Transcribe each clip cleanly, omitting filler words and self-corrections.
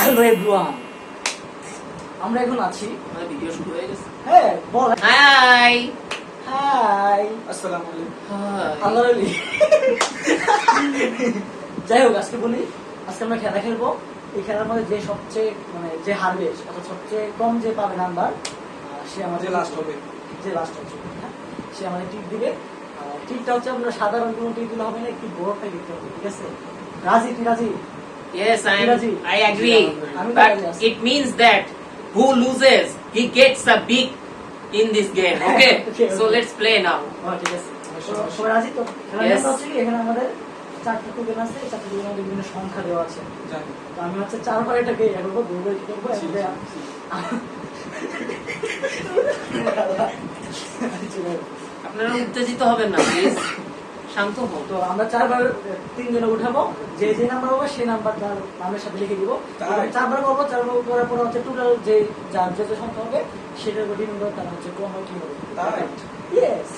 Hello everyone, আমরা এখন আছি, আমাদের ভিডিও শুরু হয়ে গেছে। হ্যাঁ বল হাই হাই আসসালামু আলাইকুম। আল্লাহ আলী। যাই হোক, আজকে বলি, আজকে আমরা খেলা খেলবো। এই খেলার মধ্যে যে সবচেয়ে যে হারবে অর্থাৎ সবচেয়ে কম যে পাবে নাম্বার সে আমাদের লাস্ট হবে, যে লাস্ট হচ্ছে, হ্যাঁ সে আমাদের টিপ দিবে। টিপটা হচ্ছে আমরা সাধারণ কোনো টিপ দিলে হবে না, একটু বড়টাই দিতে হবে, ঠিক আছে? রাজি? তুই রাজি? Yes, Raji. I agree. আমি But রাজি। it means that who loses, he gets a big in this game. Okay? Okay, So okay. let's play now. ঠিক আছে, সবাই রাজি তো? খেলার Yes. নিয়মটা হচ্ছে কি, এখানে আমাদের 4টা টোকেন আছে, 4টা টোকেনের মধ্যে বিভিন্ন সংখ্যা দেওয়া আছে। জানি। তো আমি হচ্ছে 4 বার এটাকে ইয়ে করবো, 2 বার কি করবো, আপনারা উত্তেজিত হবেন না, প্লিজ। শান্ত হন। তো আমরা 4 বার 3 জনে উঠাবো, যে যে নাম্বার হবে সেই নাম্বার তার নামের সাথে লিখে দিব। তাই? 4 বার করবো, 4 বার করার পর হচ্ছে টোটাল যে যার যে যে সংখ্যা হবে সেটার উপর ডিপেন্ড করে তার হচ্ছে কম হয় কি হবে। তাই? ইয়েস।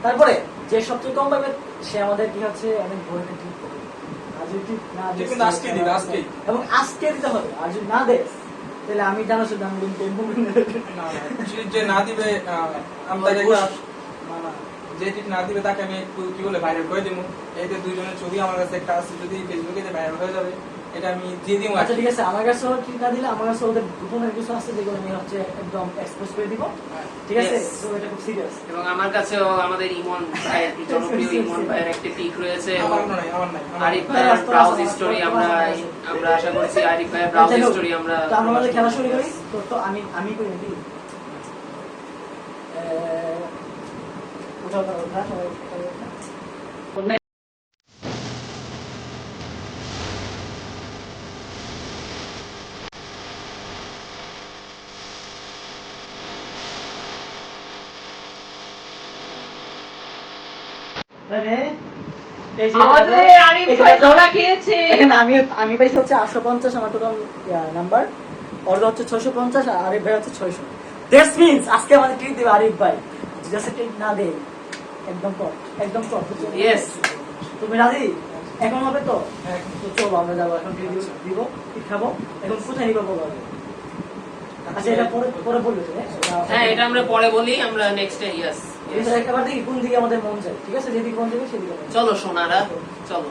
তারপরে যে সবচেয়ে কম পাবে সে আমাদের কি হচ্ছে অনেক ভোরে ঠিক করবে। আর যদি ঠিক না তুই দেয় কিন্তু আজকে দিবি, আজকেই। এবং আজকে দিতে হবে, আর যদি না দেয় তাহলে আমি জানো শুধু আমি কিন্তু না, সে যে না দিবে আমি তাকে যে ঠিক না দিবে তাকে আমি একটু কি বলে ভাইরাল করে দিব। এই যে দুইজনের ছবি আমার কাছে একটা আছে, যদি ফেসবুকে যে ভাইরাল হয়ে যাবে এটা আমি দিয়ে দিব। আচ্ছা ঠিক আছে, আমার কাছে ঠিক না দিলে আমার কাছে ওদের গোপনের কিছু আছে যেগুলো আমি হচ্ছে একদম এক্সপোজ করে দিব, ঠিক আছে? Yes. তো এটা খুব সিরিয়াস। এবং আমার কাছেও আমাদের ইমন ভাইয়ের জনপ্রিয় ইমন ভাইয়ের একটা পিক রয়েছে। আমার নাই, আমার নাই। আরিফ ভাইয়ের ব্রাউজ স্টোরি আমরা আশা করছি আরিফ ভাইয়ের ব্রাউজ স্টোরি আমরা তো আমরা আমাদের খেলা শুরু করি। তো আমি করি নাকি উঠাও দাও, উঠা সবাই উঠা। আমি পাইছি হচ্ছে 850, আমার টোটাল নাম্বার। ওর হচ্ছে 650 আর আরিফ ভাই হচ্ছে 600। দ্যাটস মিন্স আজকে আমাদের ট্রিট দিবে আরিফ ভাই। জাস্ট ট্রিট না দেয় একদম টপ, একদম টপ। Yes. তুমি রাজি? এখন হবে তো? তো চলো আমরা যাবো এখন, ট্রিট দিব, ট্রিট খাবো। এখন কোথায় নিবো বলো? আচ্ছা এটা পরে পরে বলবে তো? হ্যাঁ, এটা আমরা পরে বলি, আমরা নেক্সট ডে। ইয়েস, এবার দেখি কোন দিকে আমাদের মন চায়, ঠিক আছে? যেদিকে মন যাবে সেদিকে। চলো সোনারা, চলো।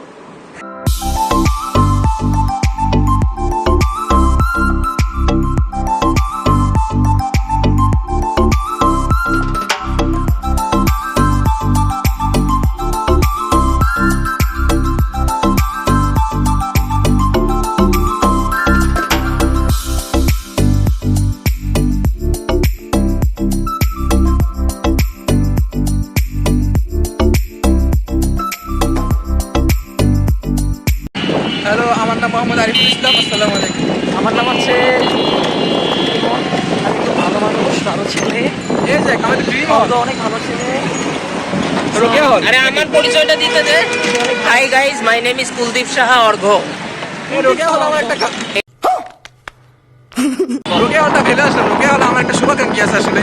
হ্যালো, আমার নাম মোহাম্মদ আরিফুল ইসলাম। আসসালামু আলাইকুম। আমার নাম হচ্ছে ইমন। আমি খুব ভালো মানুষ, ভালো ছেলে, এই যে আমাদের ড্রিম হল, অনেক ভালো ছেলে। রোকেয়া হল। আরে আমার পরিচয়টা দিতে দে। Hi guys, my name is Kuldeep Saha Argha. এই রোকেয়া হল আমার একটা রোকেয়া হলটা ফেলে আসলাম। রোকেয়া হল আমার একটা শুভাকাঙ্ক্ষী আছে আসলে।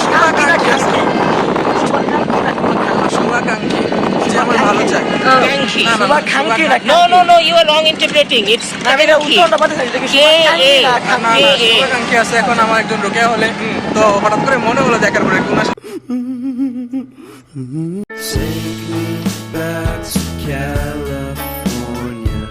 শুভাকাঙ্ক্ষী আছে, শুভাকাঙ্ক্ষী যে আমার ভালো চায়। Kankhi. না, না, না, শুভাকাঙ্ক্ষী না, No, no, no, you are wrong interpreting. It's Kankhi. শুভাকাঙ্ক্ষী আছে এখন আমার একজন রোকেয়া হলে। তো হঠাৎ করে মনে হলো দেখার পরে কোন Take me back to California.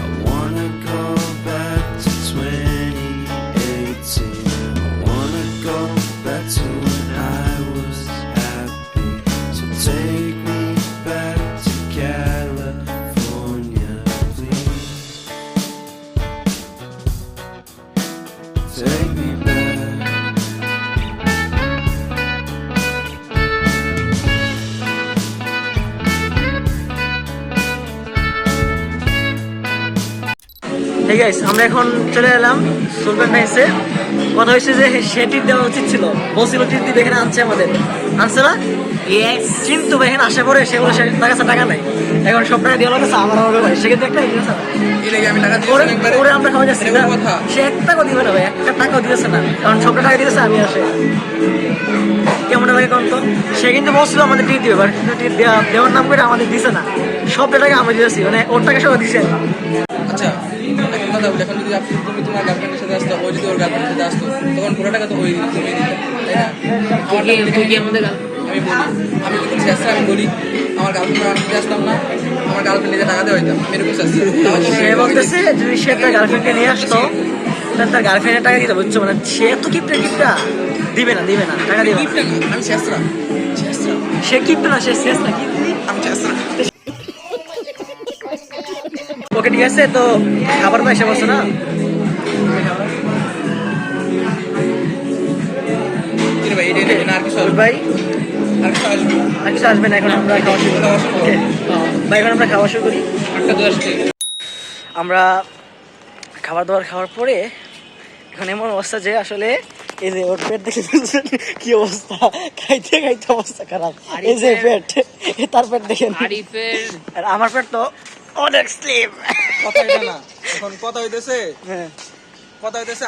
I wanna go back to 2018. I wanna go back to when I was happy. So take me back to California, please. Take me back. ঠিক আছে, আমরা এখন চলে এলাম সুলতান নাইসে। কথা হয়েছে যে সে টিপ দেওয়া উচিত ছিল, বলছিল টিপ দিবে, এখানে আনছে আমাদের, আনছে না? Yes. কিন্তু এখানে আসে পরে সেগুলো তার কাছে টাকা নাই। এখন সব টাকা দিয়ে লাগছে আমার হবে ভাই, সেক্ষেত্রে একটা আমি টাকা ওরে দিয়েছি একবারে। ওরে আমরা খাওয়া যাচ্ছি না, কথা সে 1 টাকা দিবে না ভাই, 1 টাকাও দিয়েছে না। কারণ সবটা টাকা দিয়েছে আমি আসে, কেমন লাগে কোন তো? সে কিন্তু বলছিল আমাদের টিপ দিবে, বাট টিপ দেওয়ার নাম করে আমাদের দিছে না, সব টাকা আমি দিয়েছি, মানে ওর টাকা সব দিছে। আচ্ছা যদি তুমি তোমার গার্লফ্রেন্ডের সাথে আসতো, ও যদি ওর গার্লফ্রেন্ডের সাথে আসতো, তখন পুরো টাকা তো ওই তুমি দিতে, তাই না? তুই কি আমাদের আমি বলি, আমি কিন্তু চেষ্টা আমি বলি আমার গার্লফ্রেন্ড আমি নিতে আসতাম না, আমার গার্লফ্রেন্ড নিজে টাকা দিয়ে হইতাম, আমি এরকম চেষ্টা। সে বলতেছে যদি সে তার গার্লফ্রেন্ডকে নিয়ে আসতো তাহলে তার গার্লফ্রেন্ডের টাকা দিতে, বুঝছো? মানে সে তো কিপটা দিবে না টাকা দিবে না। আমি চেষ্টা সে কিপটা না, সে শেষ না, কি আমি চেষ্টা ওকে ঠিক আছে। তো খাবার পয়সা বলছো না, ভাই এটা নেবে না আর কিছু আসবে, ভাই আর কিছু আসবে আর কিছু আসবে না, এখন আমরা খাওয়া শুরু করি। ভাই এখন আমরা খাওয়া শুরু করি। 8:10 আমরা খাবার দাবার খাওয়ার পরে এখন এমন অবস্থা যে আসলে এই যে ওর পেট দেখে বুঝছেন কি অবস্থা, খাইতে খাইতে অবস্থা খারাপ। এই যে পেট, তার পেট দেখেন, আরিফের আর আমার পেট তো অনেক স্লিম। কথা এটা না, এখন কথা হইতেছে হ্যাঁ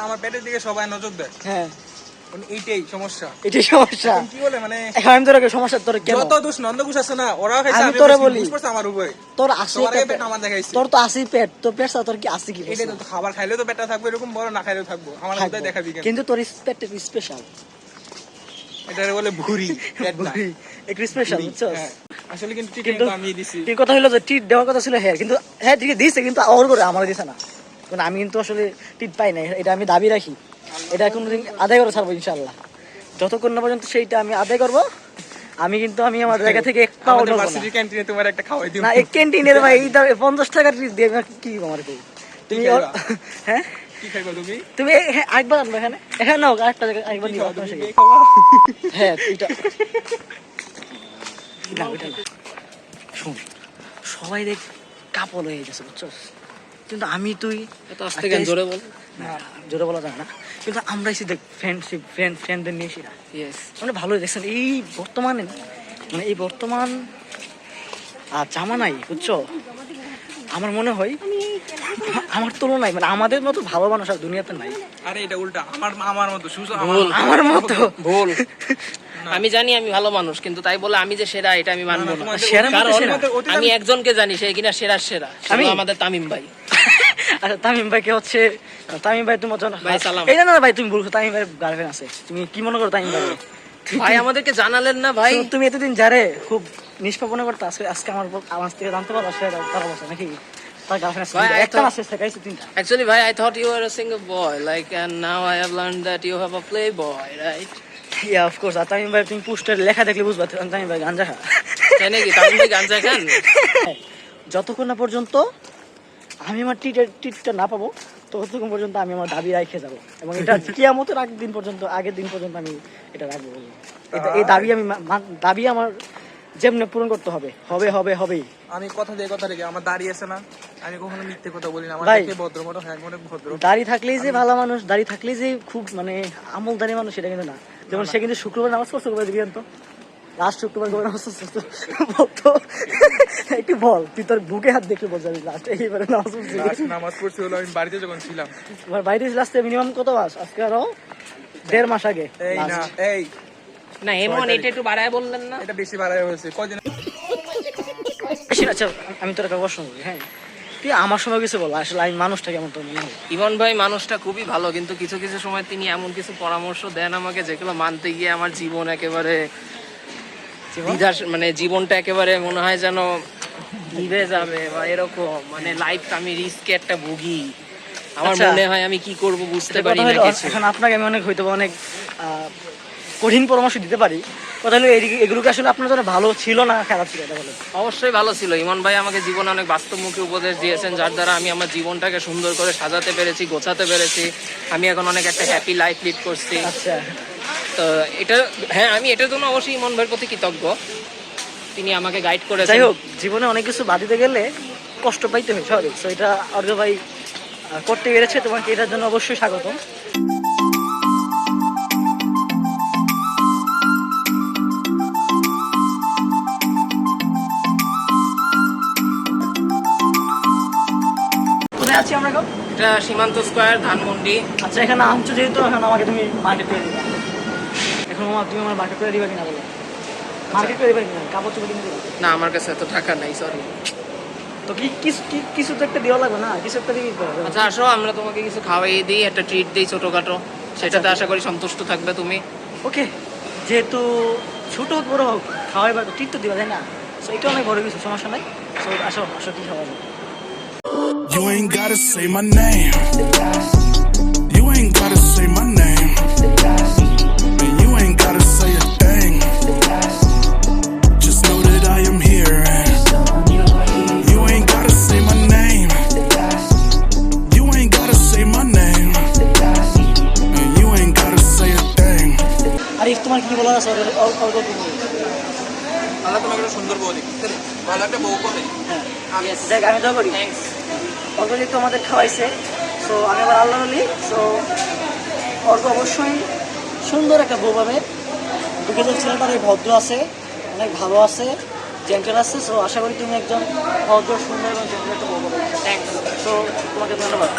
আমার পেটের দিকে সবাই নজর দেয়, হ্যাঁ, এইটাই সমস্যা। এটাই সমস্যা। এখন কি বলে মানে এখন আমি তোর সমস্যা, তোর কেন যত দোষ নন্দকুশ আছে না, ওরাও খাইছে, আমি আমিও তোরে খাইছি, বলি। বুঝ পড়ছে আমার উপরে, তোর আসি তোমার আগে পেট, পেট আমার দেখাইছে, তোর তো আসি পেট, তোর পেট তোর কি আসি কি এটাই তো খাবার খাইলেও তো পেটটা থাকবে এরকম, বড় না খাইলেও থাকবো, আমার কোথায় দেখাবি কেন? কিন্তু তোর পেট স্পেশাল, এটা বলে ভুরি পেট না, একটু স্পেশাল, বুঝছো? হ্যাঁ, আসলে কিন্তু ঠিক কিন্তু আমি দিছি। কি কথা হলো যে টিট দেওয়ার কথা ছিল হ্যাঁ, কিন্তু হ্যাঁ ঠিক দিছে, কিন্তু ওর করে আমার দিছে না, কারণ আমি কিন্তু আসলে টিট পাই না, এটা আমি দাবি রাখি, এটা কোনোদিন আদায় করে ছাড়বো ইনশাল্লাহ। যতক্ষণ না পর্যন্ত সেইটা আমি আদায় করবো, আমি কিন্তু আমি আমার জায়গা থেকে এক পাও আমাদের নড়বো না। ভার্সিটি ক্যান্টিনে তোমার একটা খাওয়াই দিই না, এই ক্যান্টিনের ভাই এই দামে 50 টাকা টিট দিয়ে আমি কি আমার কই? তুমি কি খাইবা? হ্যাঁ কি খাইবা তুমি? তুমি একবার আনবে এখানে, এখানে নাও আরেকটা জায়গায় একবার কি নিও, খাওয়া তুমি? সমস্যা কি? মেয়ে খাওয়া? হ্যাঁ এটা না, ওইটা না। শোন, সবাই দেখ কাপল হয়ে গেছে, বুঝছো? কিন্তু আমি তুই এত আস্তে কেন, জোরে বল। না, জোরে বলা যায় না, কিন্তু আমরা এসে দেখ ফ্রেন্ডশিপ ফ্রেন্ডদের নিয়ে এসি না, ইয়েস, মানে ভালোই দেখছেন এই বর্তমানে, মানে এই বর্তমান জামানায়, বুঝছো? আমার মনে হয় আমার তুলনায় মানে আমাদের মতো ভালো মানুষ আর দুনিয়াতে নাই। আরে এটা উল্টা, আমার মতো সুসো ভুল। আমার মতো ভুল। আমি জানি আমি ভালো মানুষ, কিন্তু তাই বলে আমি যে সেরা এটা আমি মানবো না। সেরা মতো কারণ সেরা। আমি একজনকে জানি সে কিনা সেরার সেরা, আমি? আমি আমাদের তামিম ভাই। আচ্ছা তামিম ভাইকে হচ্ছে, তামিম ভাই তোমার জন্য ভাই, সালাম। এই না না ভাই, তুমি বলছো তামিম ভাই গার্লফ্রেন্ড আছে, তুমি কি মনে করো তামিম ভাই? ভাই আমাদেরকে জানালেন না ভাই। তুমি এতদিন যারে খুব নিষ্পাপনা করতে, আজকে আমার থেকে জানতে পারো সে তার অবস্থা নাকি তার গার্লফ্রেন্ড ভাই, আছে, I একটা thought- আছে সেটাই তিনটা। Actually, ভাই, I thought you were a single boy, like, and now I have learned that you have a playboy, right? Yeah of course. আর তামিম ভাই তুমি পোস্টার লেখা দেখলে বুঝবা তামিম ভাই গাঞ্জা খা। তাই নাকি? তামিম ভাই গাঞ্জা খান? যতক্ষণ না পর্যন্ত আমি আমার টিটটা না পাবো ততক্ষণ পর্যন্ত আমি আমার দাবি রাখে যাবো, এবং এটা কিয়ামতের আগের দিন পর্যন্ত আমি এটা রাখবো। এই দাবি আমি দাবি আমার যেমনি পূরণ করতে হবেই। আমি কথা দিয়ে কথা রেখে আমার দাঁড়িয়ে আছে না, আমি কখনো মিথ্যে কথা বলি না, আমার ভাই, দেখে ভদ্র মতো হয়, অনেক ভদ্র। দাড়ি থাকলেই যে ভালো মানুষ, দাড়ি থাকলেই যে খুব মানে আমলদারি মানুষ, সেটা কিন্তু না। যেমন সে কিন্তু শুক্রবার নামাজ পড়ছে, শুক্রবার দিবি তো লাস্ট শুক্রবার করে নামাজ পড়ছে, বলতো একটু বল, তুই তোর বুকে হাত দেখে বল যাবি লাস্ট এইবারে নামাজ পড়ছি। Last নামাজ পড়ছি হলো আমি বাড়িতে যখন ছিলাম। তোমার বাইরে লাস্টে মিনিমাম কত মাস? আজকে আরো 1.5 মাস আগে। এই না, last। এই না, এমন এটা একটু বাড়ায় বললেন না? এটা বেশি বাড়াই হয়েছে কদিন। আচ্ছা আমি তোর একটা প্রশ্ন করি, হ্যাঁ তুই আমার সময় কিছু বল, আসলে আমি মানুষটা কেমন তোর মনে হয়? ইমন ভাই মানুষটা খুবই ভালো, কিন্তু কিছু কিছু সময় তিনি এমন কিছু পরামর্শ দেন আমাকে, যেগুলো মানতে গিয়ে আমার জীবন একেবারে মানে জীবনটা একেবারে মনে হয় যেন নিভে যাবে বা এরকম, মানে লাইফ আমি রিস্কে একটা ভুগি। আমার আচ্ছা। মনে হয় আমি কি করব বুঝতে এটা পারি কথা না হলো, কিছু। এখন আপনাকে আমি হয়তো অনেক কঠিন পরামর্শ দিতে পারি। কথা হলো এগুলোকে আসলে আপনার জন্য ভালো ছিল না খারাপ ছিল, এটা বলেন। অবশ্যই ভালো ছিল। ইমন ভাই আমাকে জীবনে অনেক বাস্তবমুখী উপদেশ দিয়েছেন, যার দ্বারা আমি আমার জীবনটাকে সুন্দর করে সাজাতে পেরেছি, গোছাতে পেরেছি। আমি এখন অনেক একটা হ্যাপি লাইফ লিড করছি। আচ্ছা তো এটা, হ্যাঁ, আমি এটার জন্য অবশ্যই ইমন ভাইয়ের প্রতি কৃতজ্ঞ, তিনি আমাকে গাইড করেছেন। যাই হোক, জীবনে অনেক কিছু বাদ দিতে গেলে কষ্ট পাইতে হয় স্বাভাবিক। তো এটা অর্ঘ্য ভাই করতে পেরেছে, তোমাকে এটার জন্য অবশ্যই স্বাগতম। কোথায় আছি আমরা এখন? এটা সীমান্ত স্কয়ার, ধানমন্ডি। আচ্ছা এখানে আনছো যেহেতু, এখন আমাকে তুমি মার্কেট করে দিবা। এখন তুমি আমার মার্কেট করে দিবা কিনা বলো? মার্কেট করে দিবা কিনা, কাপড় চোপড় কিনে দিবা? না, আমার কাছে এত টাকা নাই, সরি। তো কিছু তো একটা দেওয়া লাগবে না, কিছু একটা দিয়ে দিতে হবে। আচ্ছা আসো, আমরা তোমাকে কিছু খাওয়াই দিই, একটা ট্রিট দিই ছোটখাটো, সেটাতে আশা করি সন্তুষ্ট থাকবে তুমি। ওকে, যেহেতু ছোট হোক বড় হোক খাওয়াই বা ট্রিট তো দিবা, তাই না? সো এটা অনেক বড় কিছু, সমস্যা নাই। সো আসো আসো, কি খাওয়াবো? You ain't gotta say my name. You ain't gotta say my name. And you ain't gotta say a thing. Just know that I am here. And you ain't gotta say my name. You ain't gotta say my name. And you ain't gotta say a thing. Arif, তোমার কি বলার আছে? অল্প তুমি। আল্লাহ তোমাকে একটা সুন্দর বউ দিক, ভালো একটা বউ করে। আমি দেখ, আমি দোয়া করি থ্যাঙ্কস। অর্ঘ যেহেতু আমাদের খাওয়াইছে, সো আমি আবার আল্লাহ বলি, সো অর্ঘ অবশ্যই সুন্দর একটা বউ পাবে। দুঃখিত ছেলেটা অনেক ভদ্র আছে, অনেক ভালো আছে, জেন্টেল আছে। সো আশা করি তুমি একজন ভদ্র, সুন্দর এবং জেন্টেল একটা বউ পাবে। থ্যাঙ্কস। সো তোমাকে ধন্যবাদ।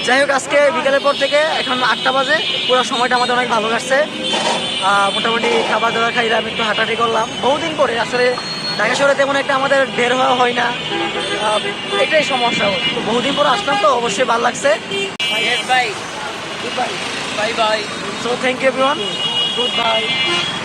যাই হোক, আজকে বিকালের পর থেকে এখন 8টা বাজে, পুরো সময়টা আমাদের অনেক ভালো কাটছে। মোটামুটি খাবার দাবার খাইলাম, একটু হাঁটাহাঁটি করলাম। বহুদিন পরে আসলে ঢাকা শহরে তেমন একটা আমাদের বের হওয়া হয় না, এটাই সমস্যা। তো বহুদিন পরে আসলাম, তো অবশ্যই ভালো লাগছে। Yes, bye. Goodbye. Bye bye. So thank you everyone, good bye.